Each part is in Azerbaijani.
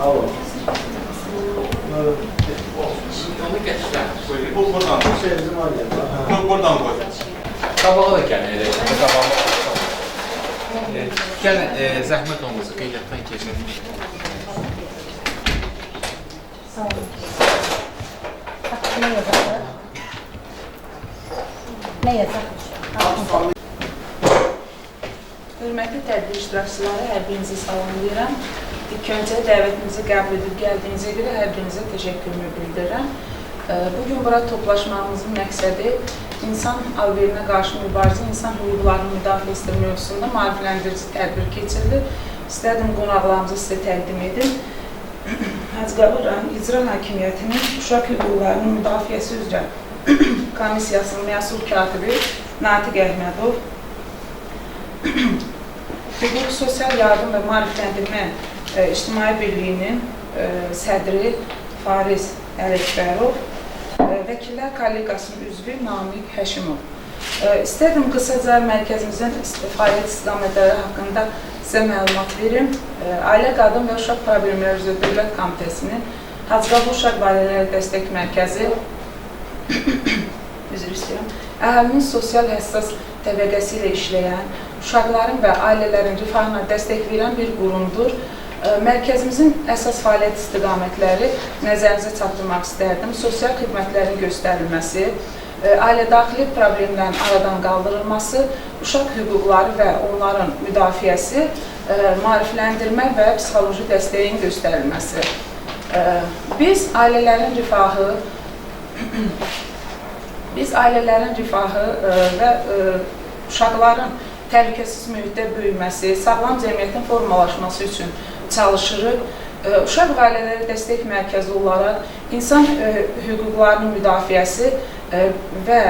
Alo. Onu gətirəm. Bu buradan. Şey bizim ailədə. Buradan qoy. Qabağa da gəlin elə. Gəlin, zəhmət olmasa qeydətdən keçin. Sağ olun. Ne yazar? Ne yazar? Hörmətli tədbir iştirakçıları, hər birinizi salamlayıram. İlk öncə dəvətimizi qəbul edib gəldiyinizə görə hər birinizə təşəkkürümü bildirirəm. Bugün bura toplaşmamızın məqsədi insan alverinə qarşı mübarizə, insan hüquqlarını müdafiə mövzusunda maarifləndirici tədbir keçirilir. İstədim qonaqlarımızı sizə təqdim edim. Hacıqabul rayon İcra Hakimiyyətinin Uşaq Hüquqlarının Müdafiəsi üzrə Komissiyasının məsul katibi Natiq Əhmədov, Hüquq Sosial Yardım və Maarifləndirmə İctimai Birliyinin sədri Fariz Ələkbərov, Vəkillər Kolleqasının üzvü Namiq Həşimov. İstədim qısaca mərkəzimizin fəaliyyət istiqamətləri haqqında sizə məlumat verim. Ailə, Qadın və Uşaq Problemləri üzrə Dövlət Komitəsinin Hacıqabul Uşaq Ailələri Dəstək Mərkəzi əhalinin sosial həssas təbəqəsi ilə işləyən, uşaqların və ailələrin rifahına dəstək verən bir qurumdur. Mərkəzimizin əsas fəaliyyət istiqamətləri nəzərinizə çatdırmaq istərdim. Sosial xidmətlərin göstərilməsi, ailə daxili problemlərin aradan qaldırılması, uşaq hüquqları və onların müdafiəsi, maarifləndirmə və psixoloji dəstəyin göstərilməsi. Biz ailələrin rifahı və uşaqların təhlükəsiz mühitdə böyüməsi, sağlam cəmiyyətin formalaşması üçün çalışırıq. Uşaq və ailələrə dəstək mərkəzi olaraq insan hüquqlarının müdafiəsi və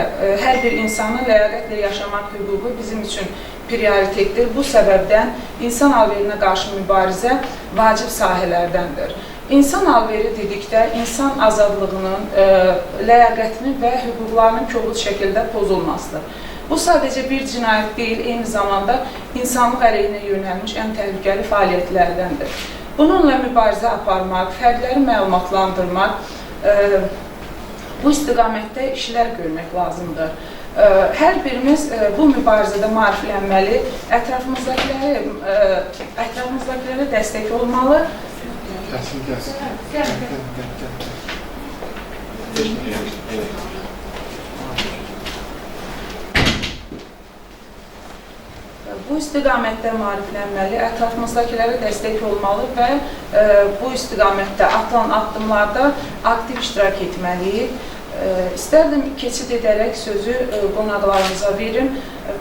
hər bir insanın ləyaqətlə yaşamaq hüququ bizim üçün prioritetdir. Bu səbəbdən insan alverinə qarşı mübarizə vacib sahələrdəndir. İnsan alveri dedikdə insan azadlığının, ləyaqətinin və hüquqlarının kobud şəkildə pozulmasıdır. Bu sadəcə bir cinayət deyil, eyni zamanda insanlıq əleyhinə yönəlmiş ən təhlükəli fəaliyyətlərdəndir. Bununla mübarizə aparmaq, fərdləri məlumatlandırmaq, bu istiqamətdə işlər görmək lazımdır. Hər birimiz bu mübarizədə maariflənməli, ətrafımızdakilərə dəstək olmalı. Bu istiqamətdə maariflənməli, ətrafımızdakilərə dəstək olmalı və bu istiqamətdə atılan addımlarda aktiv iştirak etməliyik. İstərdim keçid edərək sözü qonaqlarımıza verim.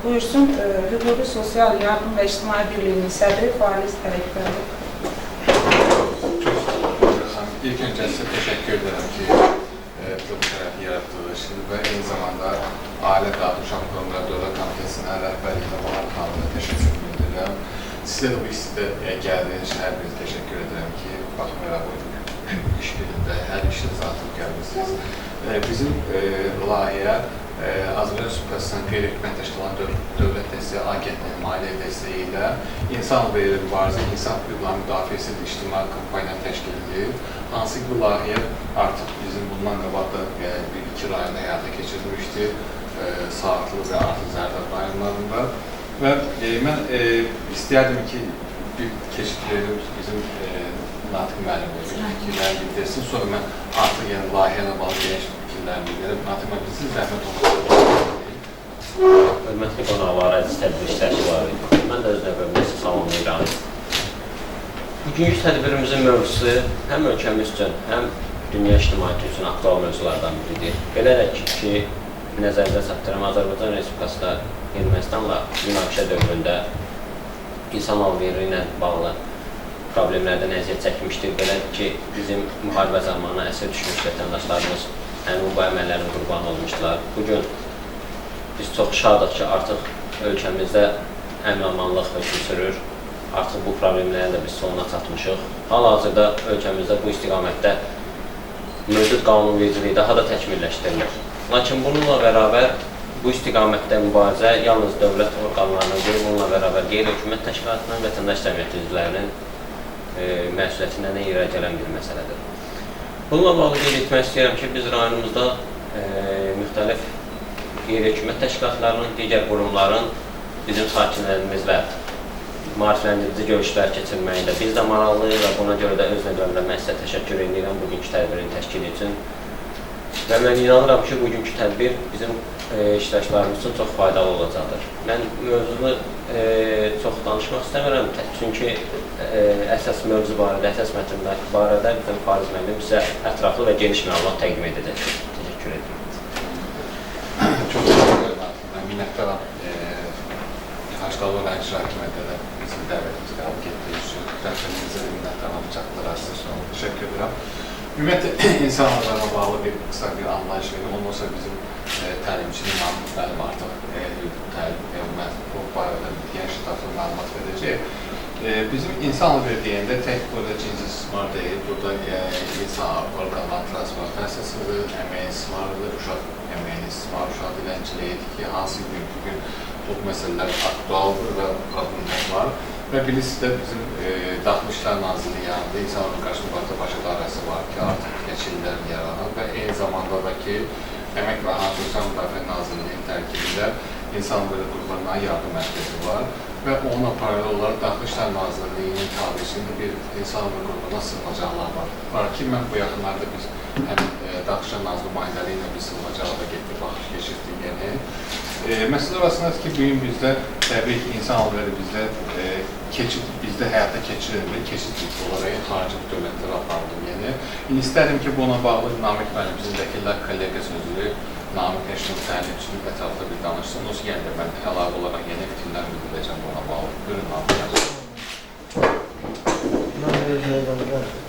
Buyursun, Hüquqi Sosial Yardım və İctimai Birliyinin sədri Fariz Ələkbərov. İlk öncə sizə təşəkkür edirəm ki, bu tərəfi yaratdığınız və eyni zamanda Ailə, Qadın, Uşaq Problemləri Dövlət Komitəsinin rəhbərliyinə olan xanımına təşəkkür edirəm. Sizə də bu istidə gəldiyiniz üçün hər birinizə təşəkkür edirəm ki, baxmayaraq bu iş günündə hər işdə zatıb gəlmişsiniz. Bizim layihə Azərbaycan Respublikasının qeyri-hökumət təşkilatı dövlət dəstəyi agentliyi maliyyə dəstəyi ilə insan alveri mübarizə, insan hüquqlarının müdafiəsi ictimai kampaniya təşkil edilir. Hansı ki, bu layihə artıq bizim bundan qabaq da bir-iki rayonda həyata keçirilmişdir, Saatlı və Artıq Zərdab rayonlarında. Və mən istəyərdim ki, bir keçid verir bizim Natiq müəllimə fikirlərini bildirsin, sonra mən artıq layihə ilə bağlı geniş fikirlərini bildirəm. Natiq müəllim, siz zəhmət olmasınız. Hörmətli qonaqlar, əziz tədbir iştirakçıları, mən də öz növbəmdə sizi salamlayıram. Bugünkü tədbirimizin mövzusu həm ölkəmiz üçün, həm dünya ictimaiyyəti üçün aktual mövzulardan biridir. Belərək ki, nəzərinizə çatdırım, Azərbaycan Respublikasında Ermənistanla münaqişə dövründə insan alveri ilə bağlı problemlərdən əziyyət çəkmişdir. Belə ki, bizim müharibə zamanı əsir düşmüş vətəndaşlarımız bu əməllərin qurbanı olmuşdular. Bugün biz çox şadıq ki, artıq ölkəmizdə əmin-amanlıq hökm sürür. Artıq bu problemlərin də biz sonuna çatmışıq. Hal-hazırda ölkəmizdə bu istiqamətdə mövcud qanunvericiliyi daha da təkmilləşdirilir. Lakin bununla bərabər bu istiqamətdə mübarizə yalnız dövlət orqanlarının deyil, bununla bərabər qeyri-hökumət təşkilatının, vətəndaş cəmiyyəti üzvlərinin məsuliyyətindən irəliləyən bir məsələdir. Bununla bağlı qeyd etmək istəyirəm ki, biz rayonumuzda müxtəlif qeyri-hökumət təşkilatlarının, digər qurumların bizim sakinlərimizlə maarifləndirici görüşlər keçirməyində biz də maraqlıyıq və buna görə də öz növbəmdə mən sizə təşəkkür edirəm bugünkü tədbirin təşkili üçün. Və mən inanıram ki, bugünkü tədbir bizim iştiraklarımız üçün çox faydalı olacaqdır. Mən mövzunu çox danışmaq istəmirəm, çünki əsas mövzu barədə, əsas mətn barədə bizim Fariz müəllim sizə ətraflı və geniş məlumat təqdim edəcək. Təşəkkür edirəm. Çox təşəkkür edirəm. Mən minnətdaram. Xaçqallı və İcra Hakimiyyətə də bizim dəvətimizi qəbul etdiyiniz üçün rəhbərinizə də minnətdaram, çatdırasınız. Təşəkkür edirəm. Ümumiyyətlə, insan haklarına bağlı bir qısa bir anlayış verir. Ondan sonra bizim təlimçinin məlumatlarım artıq bu barədə geniş ətraflı məlumat verəcək. Bizim insan hakları deyəndə tək burada cinsi istismar deyil, burada insan orqanların transfer fəsiləsidir, əmək istismarıdır, uşaq əməyin istismarı, uşaq dilənçiliyidir ki, hansı gün bu məsələlər aktualdır və problemlər var. Və birisi də bizim Daxili İşlər Nazirliyi yanında İnsan Hakları Qarşı Mübarizə Baş İdarəsi var ki, artıq neçə illərin yaranan və eyni zamanda da ki, Əmək və Əhalinin Sosial Müdafiə Nazirliyinin tərkibində İnsan Hakları qurbanlarına yardım mərkəzi var və onunla paralel olaraq Daxili İşlər Nazirliyinin tabirçində bir İnsan Hakları qurbanına sığınacaqlar var ki, mən bu yaxınlarda biz həm Daxili İşlər Nazirliyi nümayəndəliyi ilə bir sığınacağı da getdik, baxış keçirdik yeni. Məsələ arasındadır ki, bugün bizdə təbii ki, insan hakları bizdə həyata keçirilmir, keçid olaraq xarici dövlətlərə aparıldım yeni. İstərim ki, buna bağlı Namiq müəllim, bizim vəkillər kollega sözlü Namiq Eşnur təlimçinin ətrafda bir danışsın. Ondan sonra gəlir, mən əlavə olaraq yeni fikirlər bildirəcəm buna bağlı. Buyurun, Namiq müəllim. Mən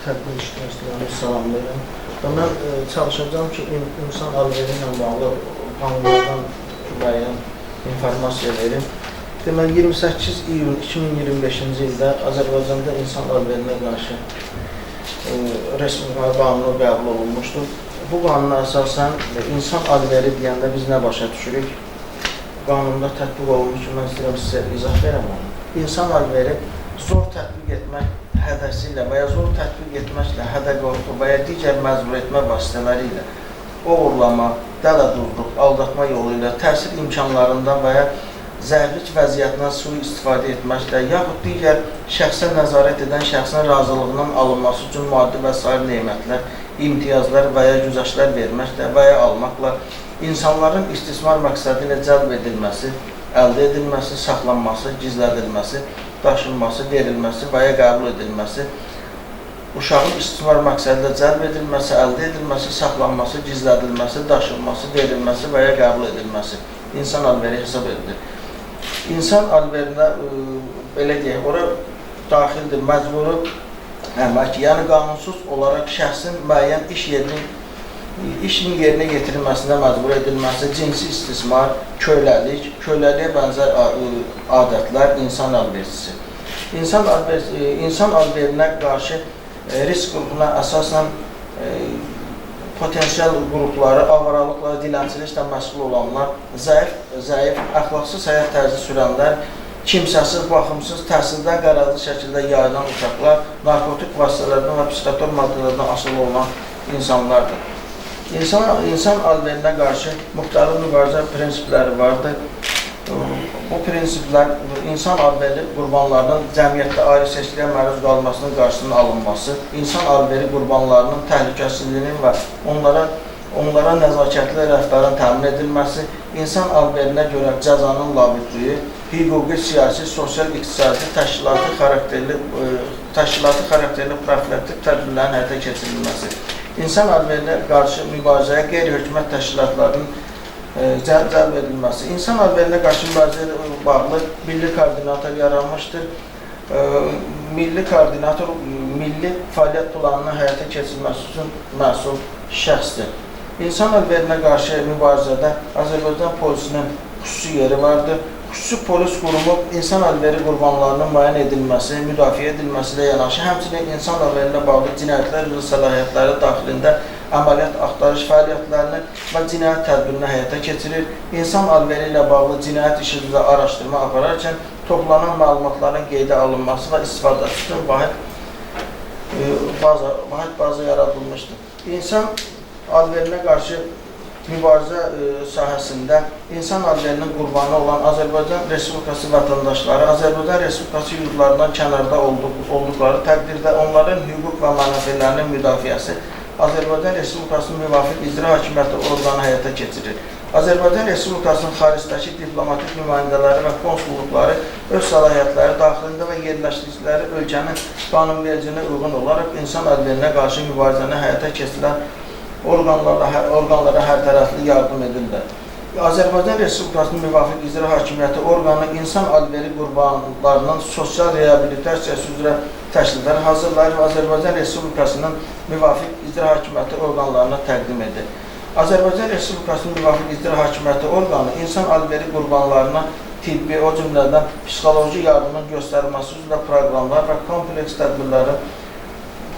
tədbir iştirakçılarını salamlayıram. Və mən çalışacağım ki, insan hakları ilə bağlı qanunlardan müəyyən informasiya verim. Deməli, 28 iyun 2025-ci ildə Azərbaycanda insan haklarına qarşı rəsmi qanunu qəbul olunmuşdur. Bu qanuna əsasən insan hakları deyəndə biz nə başa düşürük? Qanunda tətbiq olunmuş ki, mən istəyirəm sizə izah verəm onu. İnsan hakları zor tətbiq etmək hədəsi ilə və ya zor tətbiq etməklə hədə-qorxu və ya digər məcbur etmə vasitələri ilə oğurlama, dələduzluq, aldatma yolu ilə təhsil imkanlarından və ya zərurət vəziyyətindən sui-istifadə etməklə, yaxud digər şəxsə nəzarət edən şəxsin razılığının alınması üçün maddi və sair nemətlər, imtiyazlar və ya güzəştlər verməklə və ya almaqla insanların istismar məqsədi ilə cəlb edilməsi, əldə edilməsi, saxlanması, gizlədilməsi, daşınması, verilməsi və ya qəbul edilməsi, uşağın istismar məqsədi ilə cəlb edilməsi, əldə edilməsi, saxlanması, gizlədilməsi, daşınması, verilməsi və ya qəbul edilməsi insan hakları hesab edilir. İnsan haklarına, belə deyək, ora daxildir, məcburi əmək, yəni qanunsuz olaraq şəxsin müəyyən işin yerinə getirilməsinə məcbur edilməsi, cinsi istismar, köləliyə bənzər adətlər, insan haklarısı. İnsan haklarına qarşı risk qrupuna əsasən potensial qrupları, avaralıqla, dilənçiliklə məsul olanlar, zəif, əxlaqsız həyat tərzi sürənlər, kimsəsiz, baxımsız, təhsildən qərarlı şəkildə yayılan uşaqlar, narkotik vasitələrdən və psixotor maddələrdən asılı olan insanlardır. İnsan haklarına qarşı müxtəlif mübarizə prinsipləri vardır. Bu prinsiplər insan hakları qurbanlarının cəmiyyətdə ayrı seçkiliyə məruz qalmasının qarşısının alınması, insan hakları qurbanlarının təhlükəsizliyinin və onlara nəzakətli rəftarın təmin edilməsi, insan haklarına görə cəzanın labüdlüyü, hüquqi, siyasi, sosial-iqtisadi, təşkilatı xarakterli profilaktik tədbirlərin həyata keçirilməsi, insan haklarına qarşı mübarizəyə qeyri-hökumət təşkilatlarının cəlb edilməsi. İnsan haklarına qarşı mübarizəyə bağlı milli koordinator yaranmışdır. Milli koordinator milli fəaliyyət planının həyata keçirilməsi üçün məsul şəxsdir. İnsan haklarına qarşı mübarizədə Azərbaycan polisinin xüsusi yeri vardır. Xüsusi polis qurumu insan hakları qurbanlarının müəyyən edilməsi, müdafiə edilməsi ilə yanaşı, həmçinin insan hakları ilə bağlı cinayətlər üzrə səlahiyyətləri daxilində əməliyyat axtarış fəaliyyətlərini və cinayət tədbirini həyata keçirir. İnsan hakları ilə bağlı cinayət işi üzrə araşdırma apararkən toplanan məlumatların qeydə alınması və istifadəsi üçün vahid vahid baza yaradılmışdır. İnsan alverinə qarşı mübarizə sahəsində insan alverinin qurbanı olan Azərbaycan Respublikası vətəndaşları Azərbaycan Respublikası yurdlarından kənarda olduqları təqdirdə onların hüquq və mənafelərinin müdafiəsi Azərbaycan Respublikasının müvafiq icra hakimiyyəti orqanı həyata keçirir. Azərbaycan Respublikasının xaricdəki diplomatik nümayəndələri və konsulluqları öz səlahiyyətləri daxilində və yerləşdikləri ölkənin qanunvericiliyinə uyğun olaraq insan alverinə qarşı mübarizəni həyata keçirən orqanlara hərtərəfli yardım edirlər. Azərbaycan Respublikasının müvafiq icra hakimiyyəti orqanı insan alveri qurbanlarının sosial reabilitasiyası üzrə təkliflər hazırlayır və Azərbaycan Respublikasının müvafiq icra hakimiyyəti orqanlarına təqdim edir. Azərbaycan Respublikasının müvafiq icra hakimiyyəti orqanı insan alveri qurbanlarına tibbi, o cümlədən psixoloji yardımın göstərilməsi üzrə proqramlar və kompleks tədbirlərin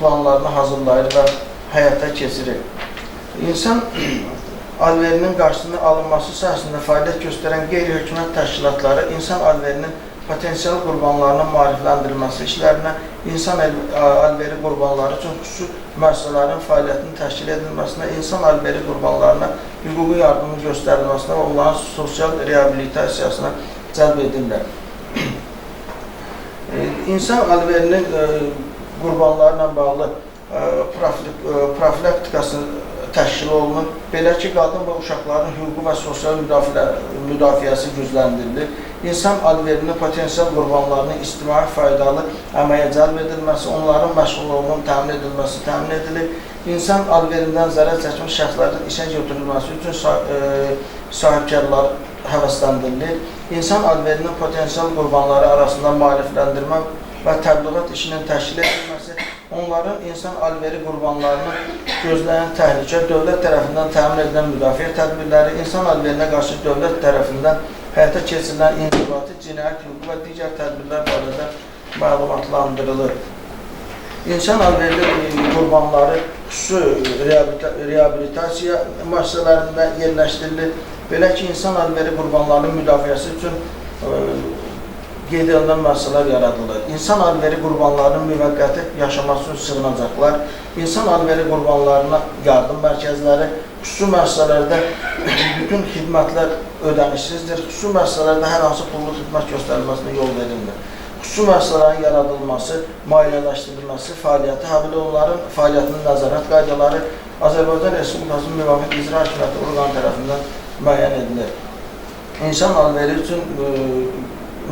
planlarını hazırlayır və həyata keçirir. İnsan alverinin qarşısının alınması sahəsində fəaliyyət göstərən qeyri-hökumət təşkilatları insan alverinin potensial qurbanlarının maarifləndirilməsi işlərinə, insan alveri qurbanları üçün xüsusi müəssisələrin fəaliyyətinin təşkil edilməsinə, insan alveri qurbanlarına hüquqi yardımın göstərilməsinə və onların sosial reabilitasiyasına cəlb edirlər. İnsan alverinin qurbanlarla bağlı profilaktikası təşkil olunur. Belə ki, qadın və uşaqların hüquqi və sosial müdafiəsi gücləndirilir. İnsan alverinin potensial qurbanlarının ictimai faydalı əməyə cəlb edilməsi, onların məşğulluğunun təmin edilməsi təmin edilir. İnsan alverindən zərər çəkmiş şəxslərin işə götürülməsi üçün sahibkarlar həvəsləndirilir. İnsan alverinin potensial qurbanları arasında maarifləndirmə və təbliğat işinin təşkil edilməsi, onların insan alveri qurbanlarını gözləyən təhlükə, dövlət tərəfindən təmin edilən müdafiə tədbirləri, insan alverinə qarşı dövlət tərəfindən həyata keçirilən inzibati, cinayət hüququ və digər tədbirlər barədə məlumatlandırılır. İnsan alveri qurbanları xüsusi reabilitasiya müəssisələrində yerləşdirilir. Belə ki, insan alveri qurbanlarının müdafiəsi üçün qeyd edilən müəssisələr yaradılır. İnsan alveri qurbanlarının müvəqqəti yaşaması üçün sığınacaqlar, insan alveri qurbanlarına yardım mərkəzləri, xüsusi müəssisələrdə bütün xidmətlər ödənişsizdir, xüsusi müəssisələrdə hər hansı pullu xidmət göstərilməsinə yol verilmir. Xüsusi müəssisələrin yaradılması, maliyyələşdirilməsi, fəaliyyəti, həmin onların fəaliyyətinin nəzarət qaydaları Azərbaycan Respublikasının müvafiq icra hakimiyyəti orqanı tərəfindən müəyyən edilir. İnsan alveri üçün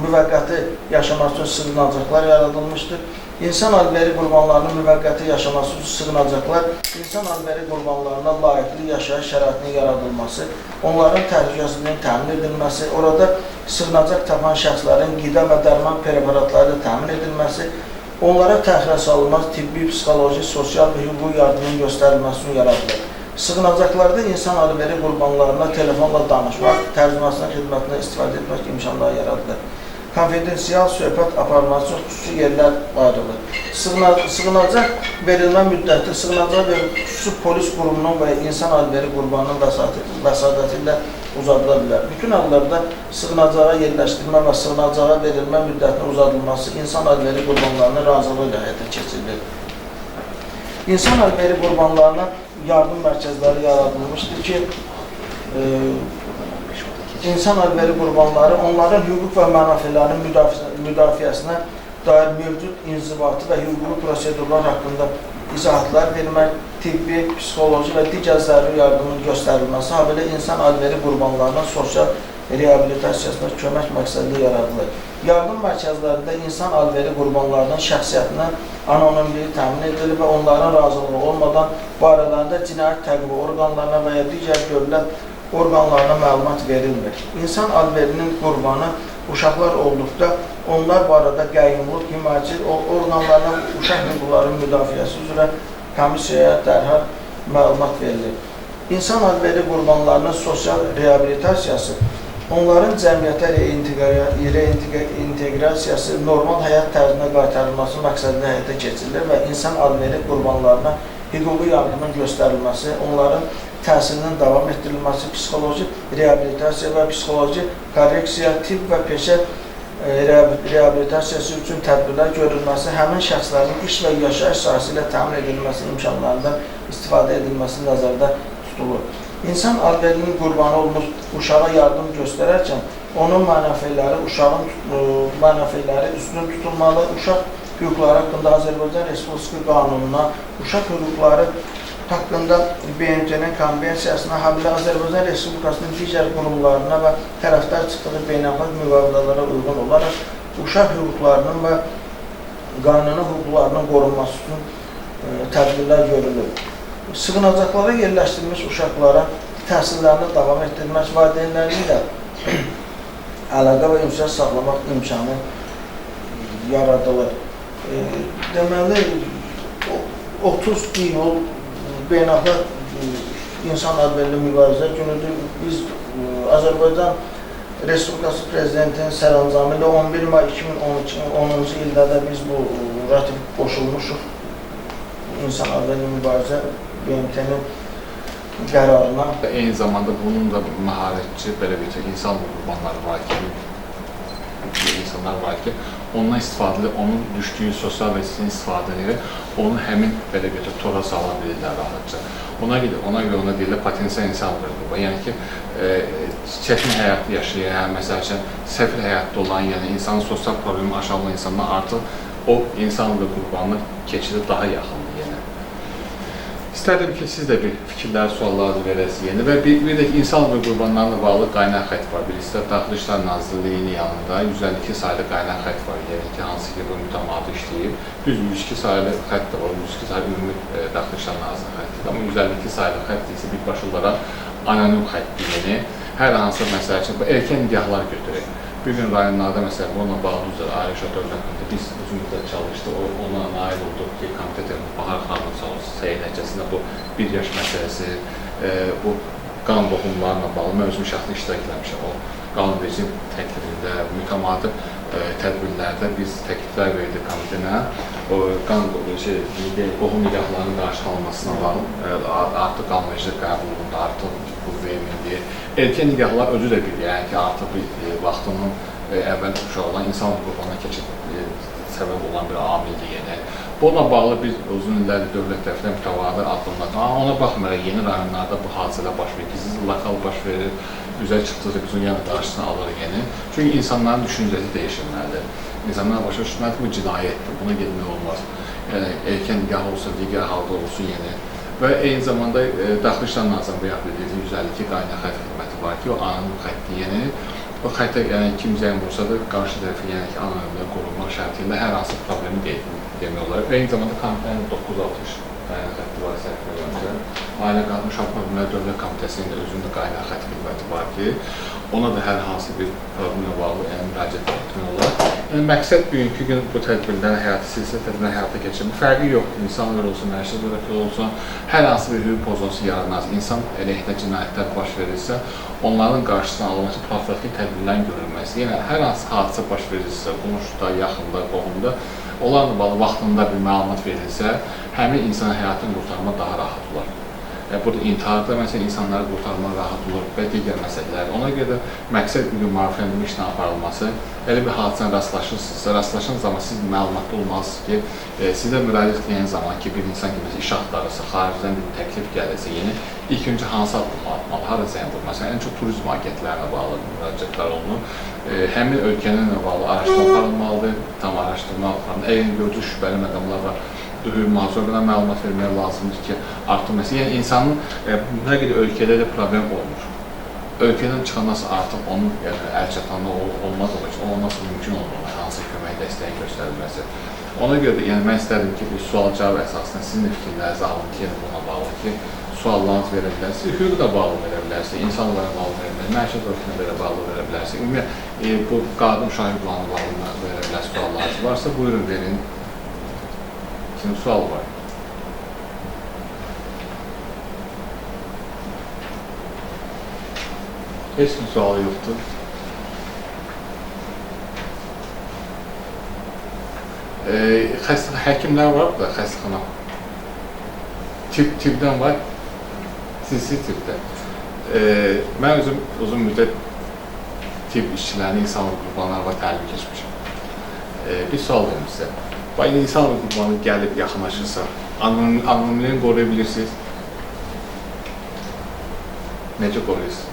müvəqqəti yaşaması üçün sığınacaqlar yaradılmışdır. İnsan alveri qurbanlarının müvəqqəti yaşaması üçün sığınacaqlar, insan alveri qurbanlarına layiqli yaşayış şəraitinin yaradılması, onların təhlükəsizliyinin təmin edilməsi, orada sığınacaq tapan şəxslərin qida və dərman preparatları təmin edilməsi, onlara təxirə salınmaz tibbi, psixoloji, sosial və hüquqi yardımın göstərilməsi üçün yaradılır. Sığınacaqlarda insan alveri qurbanlarına telefonla danışmaq, tərcümasının xidmətinə istifadə etmək imkanları yaradılır. Konfidensial söhbət aparılması üçün xüsusi yerlər ayrılır. Sığınacaq verilmə müddəti sığınacağa xüsusi polis qurumunun və insan alveri qurbanının vəsadəti ilə uzadıla bilər. Bütün hallarda sığınacağa yerləşdirmə və sığınacağa verilmə müddətinin uzadılması insan alveri qurbanlarının razılığı ilə həyata keçirilir. İnsan alveri qurbanlarına yardım mərkəzləri yaradılmışdır ki, insan alveri qurbanları onların hüquq və mənafelərinin müdafiəsinə dair mövcud inzibati və hüquqi prosedurlar haqqında izahatlar vermək, tibbi, psixoloji və digər zəruri yardımın göstərilməsi, habelə insan alveri qurbanlarının sosial reabilitasiyasına kömək məqsədli yaradılır. Yardım mərkəzlərində insan alveri qurbanlarının şəxsiyyətinə anonimliyi təmin edilir və onların razılığı olmadan barələrində cinayət təqibi orqanlarına və ya digər dövlət orqanlarına məlumat verilmir. İnsan alverinin qurbanı uşaqlar olduqda onlar barədə qəyyumluq, himayəçi orqanlarına uşaq hüquqlarının müdafiəsi üzrə komissiyaya dərhal məlumat verilir. İnsan alveri qurbanlarının sosial reabilitasiyası, onların cəmiyyətə reinteqrasiyası, normal həyat tərzinə qaytarılması məqsədlə həyata keçirilir və insan alveri qurbanlarına hüquqi yardımın göstərilməsi, onların təhsilinin davam etdirilməsi, psixoloji reabilitasiya və psixoloji korreksiya, tibb və peşə reabilitasiyası üçün tədbirlər görülməsi, həmin şəxslərin iş və yaşayış sahəsi ilə təmin edilməsi imkanlarından istifadə edilməsi nəzərdə tutulur. İnsan alverinin qurbanı olmuş uşağa yardım göstərərkən, onun mənafeləri, uşağın mənafeləri üstün tutulmalı, uşaq hüquqları haqqında Azərbaycan Respublikası qanununa, uşaq hüquqları haqqında BMT-nin konvensiyasına, habelə Azərbaycan Respublikasının digər qurumlarına və tərəfdar çıxdığı beynəlxalq müqavilələrə uyğun olaraq uşaq hüquqlarının və qanuni hüquqlarının qorunması üçün tədbirlər görülür. Sığınacaqlara yerləşdirilmiş uşaqlara təhsillərini davam etdirmək, valideynləri ilə əlaqə və ünsiyyət saxlamaq imkanı yaradılır. Deməli, 30 iyul Beynəlxalq İnsan Alverli Mübarizə günüdür. Biz Azərbaycan Respublikası Prezidentinin sərəncamı ilə 11 may 2010-cu ildə də biz bu ratifik qoşulmuşuq. İnsan Alverli Mübarizə BMT-nin qərarına. Eyni zamanda bunun da məharətçi, belə bir insan qurbanları var ki, insanlar var ki, ondan istifadə edir, onun düşdüyü sosial vəsiqəsindən istifadə edir, onu həmin belə götürüb tora sala bilirlər rahatca. Ona görə ona deyirlər potensial insan qurbanı. Yəni ki, çətin həyat yaşayan, məsəl üçün, səfir həyatda olan, yəni insanın sosial problemi aşağı olan insanlar artıq o insan qurbanına keçirir daha yaxındır. İstərdim ki, siz də bir fikirlər, suallarınızı verəsiniz. Və bir də ki, insan və qurbanlarla bağlı qaynaq xətt var. Birisi də Daxili İşlər Nazirliyinin yanında 152 saylı qaynaq xətt var. Yəni ki, hansı ki, bu mütəmadi işləyib. Düz 102 saylı xətt də var, 102 saylı ümumi Daxili İşlər Nazirliyi xəttidir. Amma 152 saylı xətt isə birbaşa olaraq anonim xəttdir. Yəni, hər hansı məsələ üçün, bu erkən nigahlar götürək. Bir gün rayonlarda məsələn, onunla bağlı üzrə Ailə İşlər Dövlət Komitəsi biz uzun müddət çalışdıq, ona nail olduq ki, komitə tərəfindən Bahar xanımın sağ olsun səy nəticəsində bu 1 yaş məsələsi, bu qan qohumlarla bağlı mən özüm şəxsi iştirak etmişəm. O qanunverici təklifində, mütəmadi tədbirlərdə biz təkliflər verdik komitəyə. O qohum nigahlarının qarşı alınmasına bağlı artıq qanunvericilik qəbul olundu, artıq bu verildi. Erkən nigahlar özü də bilir, yəni ki, artıq bir vaxtının əvvəl uşaq olan insan qurbanına keçid səbəb olan bir amildir. Yəni, bununla bağlı biz uzun illərdir dövlət tərəfindən mütəvazi addımlar. Ona baxmayaraq, yeni rayonlarda bu hadisələr baş verir, gizli lokal baş verir, üzə çıxdıqca biz onun yanı qarşısını alırıq. Yəni, çünki insanların düşüncəsi dəyişilməlidir. İnsanlar başa düşməlidir, bu cinayətdir, buna gedmək olmaz. Yəni, erkən nigah olsa, digər halda olsun, yəni. Və eyni zamanda Daxili İşlər Nazirliyi yaxud edildiyi 152 qaynaq xətt xidməti var ki, o anonim xəttdir. Yəni, o xəttə kim zəng vursa da qarşı tərəfi anonimliyə qorunmaq şərti ilə hər hansı problemi demək olar. Eyni zamanda komitənin 960 qaynaq xətti var səhvə öncə. Ailə Qadın Uşaq Problemləri Dövlət Komitəsinin də özünün qaynaq xətt xidməti var ki, ona da hər hansı bir problemlə bağlı müraciət etmək olar. Yəni, məqsəd bugünkü gün bu tədbirlərin həyatı, silsilə tədbirlərin həyata keçirmək. Fərqi yoxdur, insanlar olsun, məişət dövlətlər olsun, hər hansı bir hüquq pozuntusu yaranmaz. İnsan əleyhinə cinayətlər baş verirsə, onların qarşısına alınması, profilaktik tədbirlərin görülməsi. Yəni, hər hansı hadisə baş verirsə, qonşuda, yaxında, qohumda, onlarla bağlı vaxtında bir məlumat verilsə, həmin insanın həyatını qurtarma daha rahat olar. Burada intiharda məsələn insanları qurtarmaq rahat olur və digər məsələlər. Ona görə məqsəd müvafiqləndirmə işlə aparılması, elə bir hadisəyə rastlaşırsınızsa, rastlaşan zaman siz məlumatlı olmalısınız ki, sizə müraciət edən zaman ki, bir insan kimi iş axtarırsa, xaricdən bir təklif gəlirsə, yeni ilk öncə hansı addım atmalı, hara zəng vurmalı? Məsələn, ən çox turizm agentlərinə bağlı müraciətlər olunur. Həmin ölkəninlə bağlı araşdırma aparılmalıdır, tam araşdırma aparılmalıdır. Əgər görücü şübhəli məqamlar var, mühasirəyə məlumat vermək lazımdır ki, artıq məsələn, yəni insanın nə qədər ölkədə də problem olmur. Ölkədən çıxanası artıq onun əl çatanlığı olmaz olur ki, o nasıl mümkün olmalı, hansı kömək dəstəyin göstərilməsi. Ona görə də yəni, mən istərdim ki, bir sual-cavab əsasında sizin fikirlərinizi alın ki, buna bağlı ki, suallarınızı verə bilərsiniz, hüquq da bağlı verə bilərsiniz, insanlara bağlı verə bilərsiniz, məişət ölkəyə belə bağlı verə bilərsiniz. Ümumiyyətlə, bu qadın uşaq hüquqlarına bağlı verə bilərsiniz suallarınız varsa, buyurun verin. Şimdi sual var. Heç bir sualı yoxdur. Həkimlər var da, xəstəxana. Tibdən var, sinsi tibdən. Mən özüm uzun müddət tibb işçilərini insanlıq qurbanları və təlim keçmişəm. Bir sual verim sizə. Bax, insanlıq qurbanı gəlib yaxınlaşırsa, anonimliğini qoruya bilirsiniz? Necə qoruyursınuz?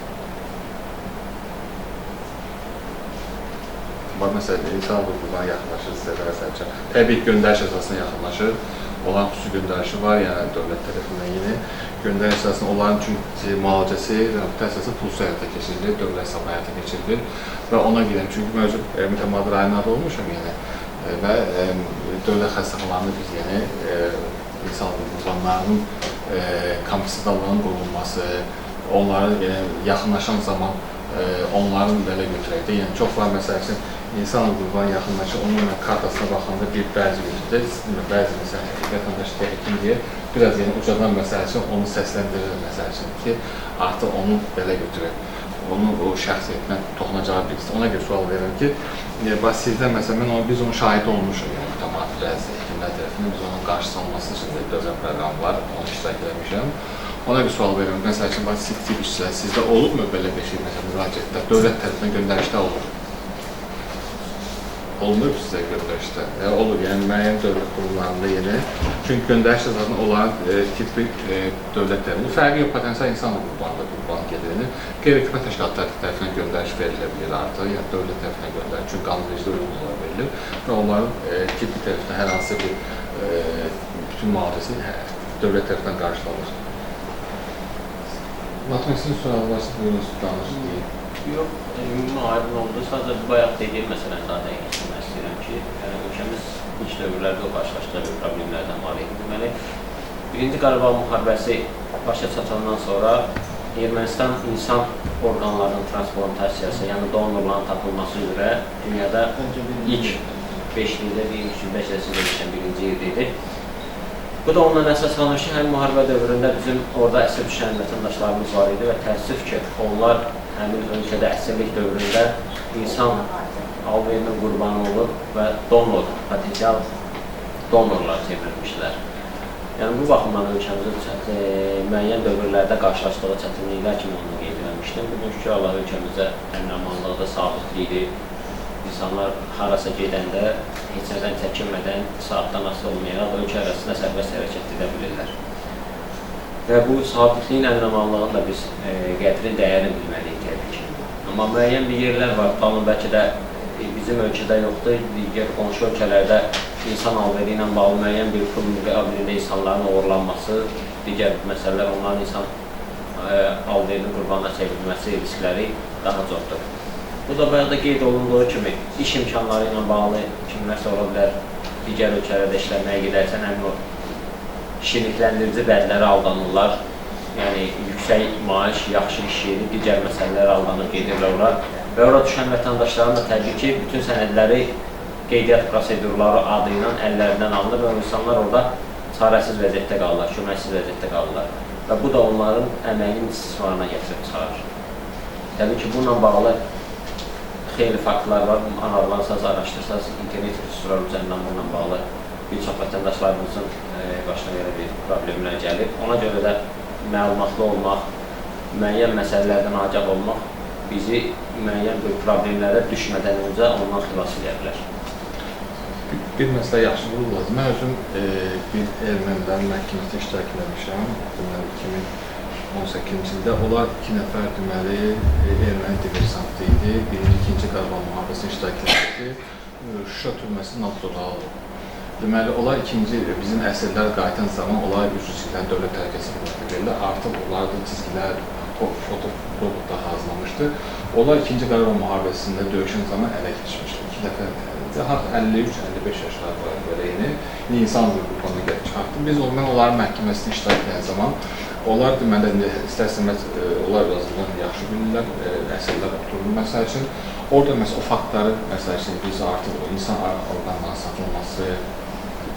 Bax, məsələn, insanlıq qurbanı yaxınlaşır sizə və məsələn, təbii ki, göndəriş əsasına yaxınlaşır. Olan xüsusi göndərişi var, yəni dövlət tərəfindən yeni göndəriş əsasında onların üçün müalicəsi və əsasında pulsuz həyata keçirilir, dövlət hesabına həyata keçirilir və ona gedən, çünki mövcud mütəmadi rayonlarda olmuşam yəni və dövlət xəstəxanalarında biz yeni insanlıq qurbanlarının kompensasiyalarının qorunması, onların yaxınlaşan zaman onların belə götürək də, yəni çox var məsəl üçün İnsanlıq qurbanı yaxınlaşır, onunla kartasına baxanda bəzi götürür, bəzi məsəl vətəndaş həkim deyə biraz ucadan məsəl üçün onu səsləndirir məsəl üçün ki, artıq onu belə götürür, onun o şəxsiyyətinə toxunacağı birisi. Ona görə sual verirəm ki, sizdən məsələn, biz onun şahidi olmuşuq, yəni mütəmadi bəzi həkimlər tərəfindən biz onun qarşısı olması üçün dövlət proqramı var, onu iştirak eləmişəm. Ona bir sual verirəm, məsəl üçün, tibb işçilər, sizdə olubmu belə bir şey, məsələn, müraciətlər, dövlət tərəfindən göndərişdə olur? Olmur sizə göndərişdə. Olur, yəni müəyyən dövlət qurumlarında yeni. Çünki göndəriş əsasında onların tibbi dövlət tərəfindən fərqi yox, potensial insanlıq qurbanında qurban gedilir. Qeyri-xidmət təşkilatları tərəfindən göndəriş verilə bilir artıq, yəni dövlət tərəfindən göndəriş, çünki qanunvericidə uyğun olaraq verilir və onların tibbi tərəfindən hər hansı bir bütün müalicəsi dövlət tərəfindən qarşılanır. Lakin sizin sualı varsa, buyurun, danışın. Yox, müharibin oldu. Sadəcə bayaq dediyim məsələni daha dəqiq etmək istəyirəm ki, ölkəmiz ilk dövrlərdə o qarşılaşdığı bir problemlərdən var idi. Deməli, Birinci Qarabağ müharibəsi başa çatandan sonra Ermənistan insan orqanlarının transplantasiyası, yəni donorların tapılması üzrə dünyada ilk 5-likdə deyim ki, 5 ildə birinci yerdə idi. Bu da ondan əsaslanır ki, həm müharibə dövründə bizim orada əsir düşən vətəndaşlarımız var idi və təəssüf ki, onlar həmin ölkədə əsirlik dövründə insan alverinin qurbanı olub və donor, potensial donorlar çevrilmişlər. Yəni, bu baxımdan ölkəmizin müəyyən dövrlərdə qarşılaşdığı çətinliklər kimi onu qeyd eləmişdim. Bugünkü Allah ölkəmizə əmin-amanlıqda sabitlikdir. İnsanlar harasa gedəndə heç nədən çəkinmədən, saatdan asılı olmayaraq ölkə arasında sərbəst hərəkət edə bilirlər. Və bu sabitliyin əmin-amanlığını da biz qədrin dəyərini bilməliyik təbii ki. Amma müəyyən bir yerlər var, tutalım bəlkə də bizim ölkədə yoxdur, digər qonşu ölkələrdə insan alveri ilə bağlı müəyyən bir pul müqabilində insanların uğurlanması, digər məsələlər, onların insan alverinin qurbanına çevrilməsi riskləri daha çoxdur. Bu da bayaqda qeyd olunduğu kimi iş imkanları ilə bağlı kimlərsə ola bilər, digər ölkələrdə işləməyə gedərsən, həmin o şirkətləndirici vədlərə aldanırlar, yəni yüksək maaş, yaxşı iş yeri, digər məsələlər aldanıb gedirlər ora və ora düşən vətəndaşların da təbii ki, bütün sənədləri, qeydiyyat prosedurları adı ilə əllərindən alınır və insanlar orada çarəsiz vəziyyətdə qalırlar, köməksiz vəziyyətdə qalırlar və bu da onların əməyinin istismarına gətirib çıxarır. Təbii ki, bununla bağlı xeyli faktlar var, analizansaz, araşdırsaz, internet resursları üzərindən bununla bağlı bir çox vətəndaşlarımızın başına görə bir problemlər gəlib. Ona görə də məlumatlı olmaq, müəyyən məsələlərdən agah olmaq bizi müəyyən bir problemlərə düşmədən öncə ondan xilas edə bilər. Bir məsələ yaxşı vurur lazım. Mən özüm bir ermənilərin məhkəməsində iştirak eləmişəm. Deməli, 2018-ci ildə. Onlar 2 nəfər deməli erməni diversantı idi. Birinci, ikinci Qarabağ müharibəsində iştirak etmişdi. Şuşa türməsinin alt dodağı oldu. Deməli, onlar bizim əsirlər qayıtan zaman onlar üzvçiliklərin dövlət təhlükəsizliyi verirlər. Artıq onlarda çizgilər, fotoprobotlar hazırlamışdı. Onlar 2-ci Qarabağ müharibəsində döyüşən zaman ələ keçmişdi. 2 dəfə 53-55 yaşlar var belə yeni insan qrupundan gəlib çıxartdı. Biz onların məhkəməsində iştirak edən zaman onlar deməli, istər-istəməz onlar razılığını yaxşı bilirlər, əsirlər oturur məsəl üçün. Orada məsəl o faktları, məsəl üçün biz artıq insan orqanlarının satılması,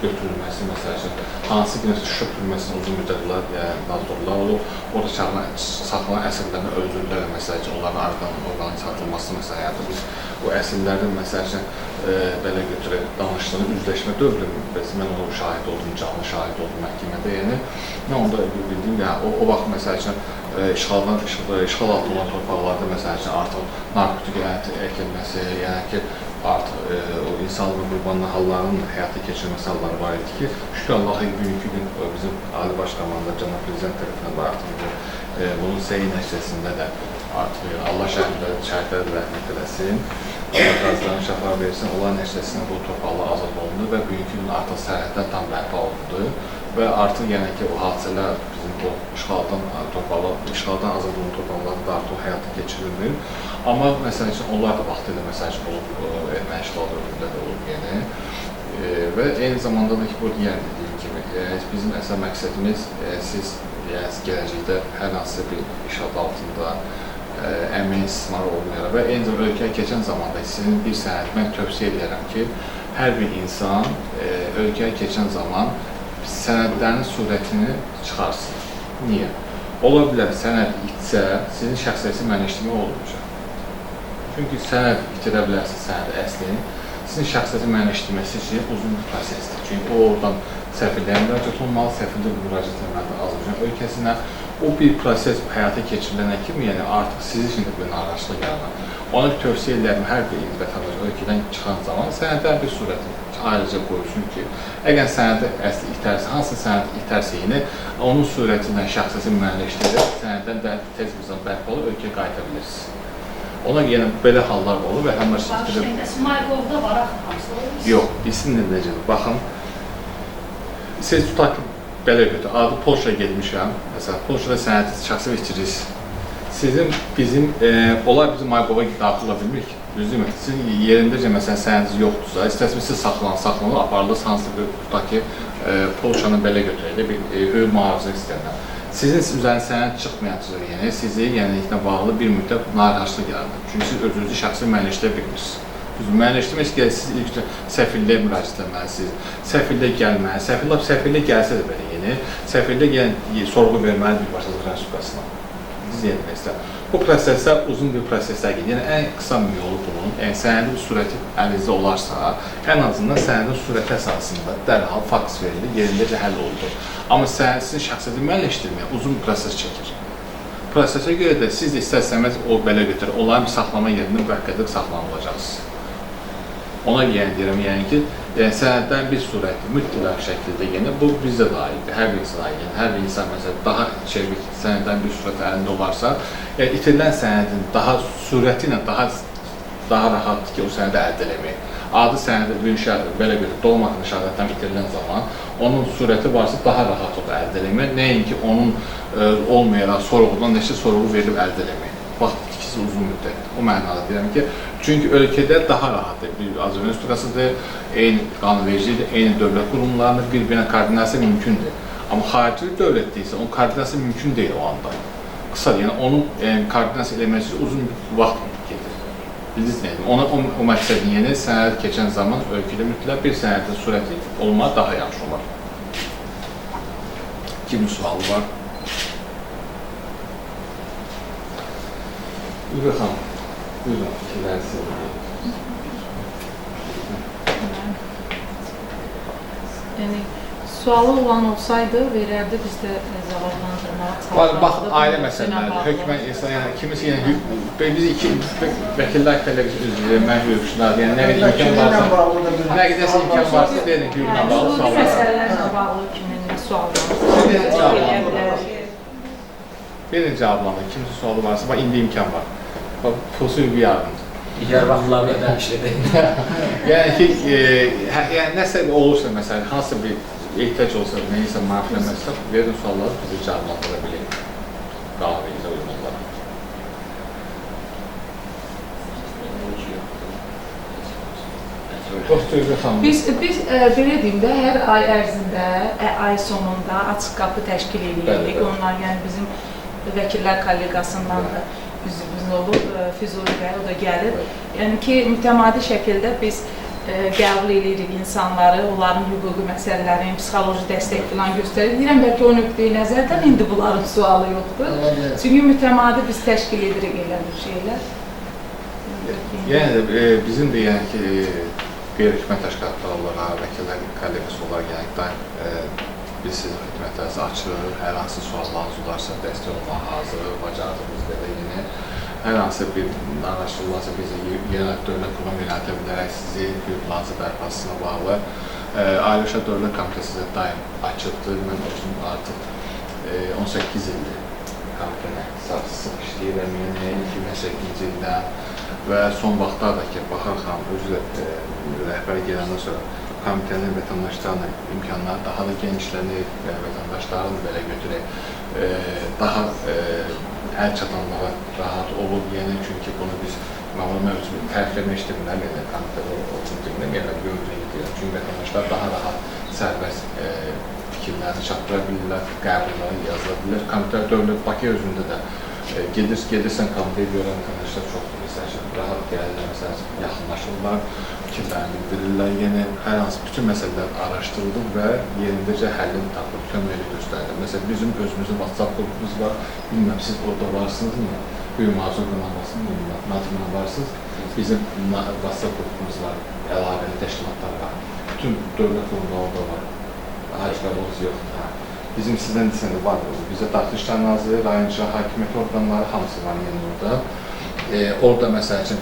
götürülməsi, məsəl üçün, hansı bir şüşə türməsinin uzun müddətlər nazorlar olub, orada saxlanan əsirlərin öldürürlər, məsəl üçün, onların orqanın çatılması, məsəl üçün, biz o əsirlərin, məsəl üçün, belə götürək, danışdığını üzləşmə dövrü, mən onu şahid oldum, canlı şahid oldum məhkəmədə, yəni, mən onda bildiyim, o vaxt, məsəl üçün, işğal altı olan torpaqlarda, məsəl üçün, artıq narkotik əkilməsi, yəni ki, artıq o insanlığın qurbanlı hallarının həyata keçirməsi halları var idi ki, şükür Allah'a bugünkü gün bizim Ali Baş Komandan, Cənab Prezident tərəfindən var artıq bunun səyi nəticəsində də artıq Allah şəhidləri rəhmət eləsin, Allah qazilərin şəfa versin, olan nəticəsində bu torpaqlar azad olundu və bugünkü gün artıq sərhəddən tam bərpa olundu və artıq yəni ki, o hadisələr bizim bu işğaldan azad olan torpaqlarda artıq həyata keçirilmir. Amma məsəl üçün, onlar da vaxtıyla məsəl üçün olub, erməni işğal dövründə də olub yəni və eyni zamanda da ki, bu yəni dediyim kimi, bizim əsas məqsədimiz siz gələcəkdə hər hansı bir iş adı altında əmək istismarı olmayaraq və eyni zamanda ölkəyə keçən zamanda sizin bir sənəd mən tövsiyə edirəm ki, hər bir insan ölkəyə keçən zaman sənədlərinin surətini çıxarsın. Niyə? Ola bilər sənəd itsə, sizin şəxsiyyəti mənləşdirmək olmayacaq. Çünki sənəd itirə bilərsə sənəd əslini, sizin şəxsiyyəti mənləşdirməsi üçün uzun bir prosesdir. Çünki o oradan səfirliyə müraciət olmalı, səfirlik müraciət etməlidir Azərbaycan ölkəsinə. O bir proses həyata keçirilənə kimi, yəni artıq sizin üçün də bir narazılıq yaranır. Ona bir tövsiyə edərəm, hər bir vətəndaş ölkədən çıxan zaman sənədlər bir surəti ayrıca qoyulsun ki, əgər sənədi əsli itərsə, hansı sənəd itərsə yine, onun surəti ilə şəxsiyyəti müəyyənləşdirib, sənəddən də tez bir zaman bərpa olub, ölkəyə qayıda bilirsiniz. Ona yenə belə hallar olur və həmər Smayqovda var axı hamısı olur. Yox, bilsin necədir. Baxın, siz tutaq ki, belə götür, adı Polşaya getmişəm, məsələn, Polşada sənədi şəxsi itiris. Bizim, onlar bizim Mayqova daxil ola bilmir ki. Düzdürmü? Sizin yerindəcə məsələn sənədiniz yoxdursa, istəsiniz siz saxlanılır, aparılır, hansı bir tutaq ki, Polşanı belə götürək, bir hüquq mühafizə istəyirlər. Sizin üzərinə sənəd çıxmayacaq, yəni sizi yeniliklə bağlı bir müddət narahatlıq yaradır. Çünki siz özünüzü şəxsi müəyyənləşdirə bilmirsiniz. Müəyyənləşdirmək istəyir, siz ilk səfirliyə müraciət etməlisiniz, səfirliyə gəlməli, səfirliyə gəlsə də belə yeni, səfirliyə sorğu verməli bir Azərbaycan Respublikasına. Bu proseslər uzun bir proseslər gedir. Yəni, ən qısa yolu bunun, sənədin surəti əlinizdə olarsa, ən azından sənədin surəti əsasında dərhal faks verilir, yerindəcə həll olunur. Amma sənədin şəxsiyyəti müəyyənləşdirməyə uzun bir proses çəkir. Prosesə görə də siz də istərsəməz o belə götürür, onların bir saxlama yerində müvəqqəti saxlanılacaqsınız. Ona deyirəm, yəni ki, sənəddən bir surətli, mütləq şəkildə yenə bu bizdə də aiddir, hər bir insan aiddir. Hər bir insan məsələn daha sənəddən bir surət əlində olarsa, itirilən sənədin daha surəti ilə daha rahatdır ki, o sənədi əldə eləmək. Adi sənədi belə bir doğmaq nişanətdən itirilən zaman, onun surəti varsa daha rahat olur əldə eləmək. Nəinki onun olmayaraq sorğudan neçə sorğu verilib əldə eləmək. Vaxt ikisi uzun müddət. O mənada deyirəm ki, çünki ölkədə daha rahatdır. Azərbaycan Respublikasıdır, eyni qanunvericilikdir, eyni dövlət qurumlarında bir-birinə koordinasiya mümkündür. Amma xarici dövlətdə isə onun koordinasiya mümkün deyil o anda. Qısa, yəni onun koordinasiya eləmək üçün uzun bir vaxt gedir. Bildiniz neydi? O məqsədin yeni sənəd keçən zaman ölkədə mütləq bir sənədin surəti olmağı daha yaxşı olar. Kimin sualı var? Buyurun xanım. Buyurun, fikirlərinizi Yəni, sualı olan olsaydı, verərdi, biz də cavablandırmağa çalışardıq. Baxın, ailə məsələləri, hökmən insan, yəni kimisi, yəni biz iki vəkillər televizyon mən hüquqçular, yəni nə qədər imkan varsa, nə qədərsə imkan varsa, verin hüquqla bağlı suallar. Məsələlərlə bağlı kimin suallar? Verin cavablandırın, kimisi sualı varsa, bax, indi imkan var. Pulsu bir yardımdır. Digər vaxtlarda ödəmişlidir. Yəni ki, nəsə olursa, məsələn, hansı bir ehtiyac olsa, neysə marifləməzsə, verin sualları bizi cavablandıra bilək. Qanunvericiliyə uyğun olaraq. Biz belə deyim də, hər ay ərzində, ay sonunda açıq qapı təşkil edirik. Onlar, yəni bizim vəkillər kolleqasından da üzvümüz olub, Füzuli bəy, o da gəlir. Yəni ki, mütəmadi şəkildə biz qəbul edirik insanları, onların hüquqi məsələlərini, psixoloji dəstək falan göstərir. Deyirəm, bəlkə o nöqteyi nəzərdən indi bunların sualı yoxdur. Çünki mütəmadi biz təşkil edirik elə bir şeylər. Yəni bizim də yəni ki, qeyri-hökumət təşkilatları olaraq, vəkillərin kollektivisi olaraq yəni biz sizin xidmətlərinizi açırıq, hər hansı suallarınız olarsa dəstək olmağa hazırıq, bacardığımız qədər yeni. Hər hansı bir araşdırılırsa bizi Yenə Dövlət Qurum yönəltə bilərək sizi hüquqlarınızı bərpasına bağlı. Ailə Uşaq Dövlət Komitəsi sizə daim açıqdır. Mən özüm artıq 18 ildir komitəyə sıx işləyirəm, 2008-ci ildən və son vaxtlarda ki, Baxar xanım özü rəhbər gələndən sonra komitənin vətəndaşlarına imkanları daha da genişlənir və vətəndaşların belə götürək daha əl çatanlığa rahat olur. Yəni, çünki bunu biz mən özüm tərif vermək istəmirəm, komitədə olduğum deyiləm, çünki vətəndaşlar daha rahat sərbəst fikirlərini çatdıra bilirlər, qəbulları yazıla bilir. Komitə Dövlət Bakı özündə də gedirsən komitəyə görən vətəndaşlar çoxdur, rahat gəlirlər, yaxınlaşırlar, fikirlərini bildirirlər. Yəni, hər hansı bütün məsələlər araşdırılır və yerindəcə həllini tapılır, köməkli göstərilir. Məsələn, bizim özümüzün WhatsApp qrupumuz var, bilməm, siz orada varsınızmı? Hüquq Mühafizə Nazirliyinə varsınız. Bizim WhatsApp qrupumuz var, əlavəli təşkilatlar var. Bütün dövlət qurumları orada var. Hacıqlarımız yoxdur. Bizim sizdən desəndə var, bizə Daxili İşlər Nazirliyi, rayon icra hakimiyyəti orqanları hamısı var yəni orada. Orada məsəl üçün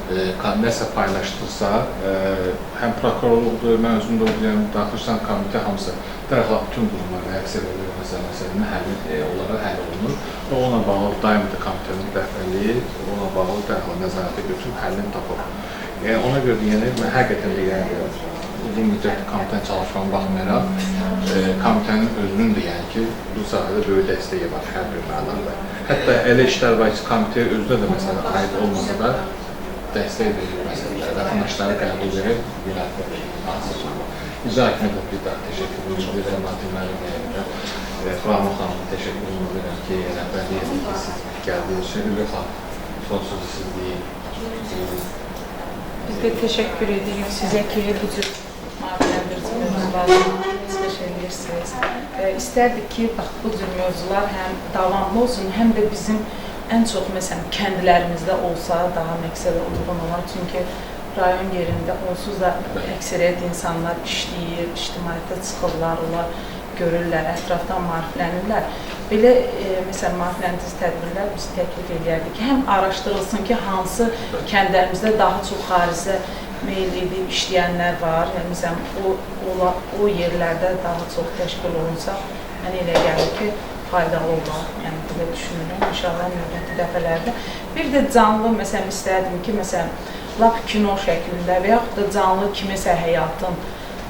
nəsə paylaşdırsa, həm prokurorluqdur, mən özümdə olduyan Daxili İşlər Komitə hamısı dərhal bütün qurumlar reaksiya verir məsələni onlara həll olunur və ona bağlı daim də komitənin rəhbərliyi ona bağlı dərhal nəzarətə götürüb həllini tapır. Ona görə yəni həqiqətən də yəni uzun müddət komitənin çalışmağına baxmayaraq komitənin özünün də yəni ki, bu sahədə böyük dəstəyi var hər bir mənada. Hətta elə işlər var ki, komitəyə özdə də məsələn aid olmasa da dəstək verir məsələlər, vətəndaşları qəbul verir, yönətmir. İcra hakimiyyətinə bir daha təşəkkür edirəm, Nadir müəllimə, Xurama xanımı təşəkkür edirəm ki, rəhbərlik edin ki, siz gəldiyiniz üçün, Ülvi xanım, son sözü siz deyin. Biz də təşəkkür edirik sizə ki, bu cür maarifləndirici mövzularla çıxış edirsiniz. İstərdik ki, bu cür mövzular həm davamlı olsun, həm də bizim ən çox məsələn kəndlərimizdə olsa daha məqsədə uyğun olar. Çünki rayon yerində onsuz da əksəriyyət insanlar işləyir, ictimaiyyətə çıxırlar, onlar görürlər, ətrafdan maariflənirlər. Belə məsələn maarifləndirici tədbirlər biz təklif edərdik ki, həm araşdırılsın ki, hansı kəndlərimizdə daha çox xaricə meyil edib işləyənlər var. Yəni məsələn o yerlərdə daha çox təşkil olunsa, mənə elə gəlir ki, faydalı olar. Yəni belə düşünürəm. İnşallah növbəti dəfələrdə. Bir də canlı məsələn istərdim ki, məsələn lap kino şəklində və yaxud da canlı kimisə həyatın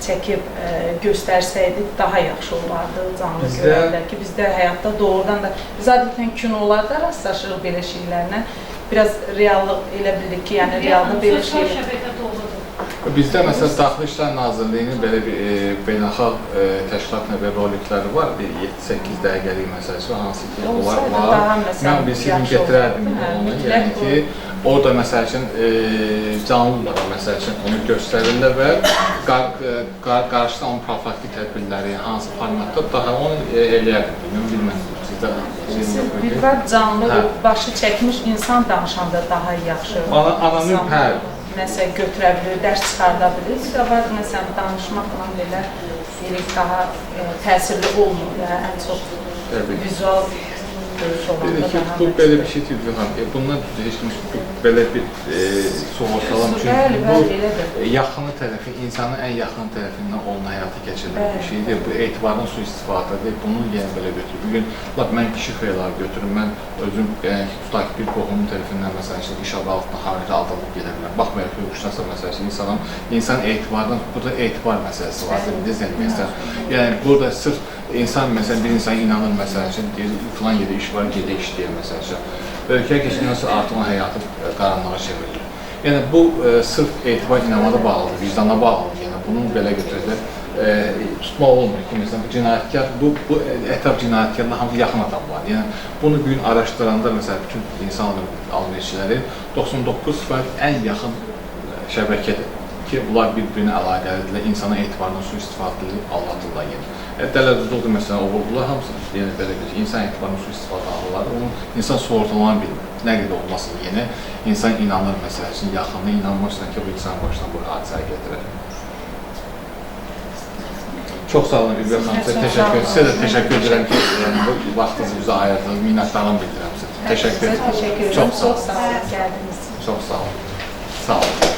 çəkib göstərsəydik daha yaxşı olardı canlı görəndə ki, bizdə həyatda doğrudan da biz adətən kinolarda rastlaşırıq belə şeylərlə. Biraz reallıq elə bildik ki, yəni realda belə şeylər. Bizdə məsələn Daxili İşlər Nazirliyinin belə bir beynəlxalq təşkilat növbə rolikləri var, bir 7-8 dəqiqəlik məsələsi var, hansı ki onlar var. Mən bilsəydim gətirərdim onu, yəni ki, orada məsəl üçün canlı olaraq məsəl üçün onu göstərirlər və qarşıdan onun profilaktik tədbirləri hansı formatda daha onu eləyərdim, bilməm. Bir var canlı, başı çəkmiş insan danışanda daha yaxşı. Anonim hər. Nəsə götürə bilir, dərs çıxarda bilir. Var məsələn danışmaqla belə daha təsirli olmur və ən çox vizual görüş olanda daha. Bu belə bir şey deyil, bundan heç belə bir soğurtalım. Çünki bu yaxını tərəfi, insanın ən yaxın tərəfindən onun həyata keçirilən bir şeydir. Bu etibarın sui-istifadədir. Bunu yenə belə götürür. Bugün mən kişi xeyarları götürürüm. Mən özüm tutaq bir qohumun tərəfindən məsələn iş adı altında haricə aldırılıb gedə bilirəm. Baxmayaraq hüquqşünasa məsələn insan etibardan, burada etibar məsələsi vardır. Yəni burada sırf insan məsələn bir insan inanır məsələn üçün deyir filan yerdə iş var, gedə işləyir məsələn üçün. Ölkəyə keçindən artıq onun həyatı qaranlığa çevrilir. Yəni bu sırf etibar inamada bağlıdır, vicdana bağlıdır. Yəni bunun belə götürədə tutmaq olmuyor ki, məsələn bu cinayətkar, bu ətraf cinayətkarla hamısı yaxın adam var. Yəni bunu bugün araşdıranda məsələn bütün insan alverçiləri 99% ən yaxın şəbəkədir. ki, bunlar bir-birinə əlaqəlidirlər, insana etibarından sui-istifadə edilib, aldadırlar yenə. Dələduzluqdur, məsələn, oğurlular hamısı, yəni belə bir insan etibarından sui-istifadə alırlar, onu insan sorğulana bilmir. Nə qədər olmasın, yenə insan inanır məsələsinin yaxınına, inanmırsan ki, bu insan başına bu hadisəyə gətirər. Çox sağ olun, İlqar xanım, sizə də təşəkkür edirəm ki, bu vaxtınızı bizə ayırdınız, minnətdarlığımı bildirirəm sizə. Təşəkkür edirəm. Təşəkkür edirəm. Çox sağ olun. Çox sağ olun, gəldiniz. Çox sağ olun. Sağ olun.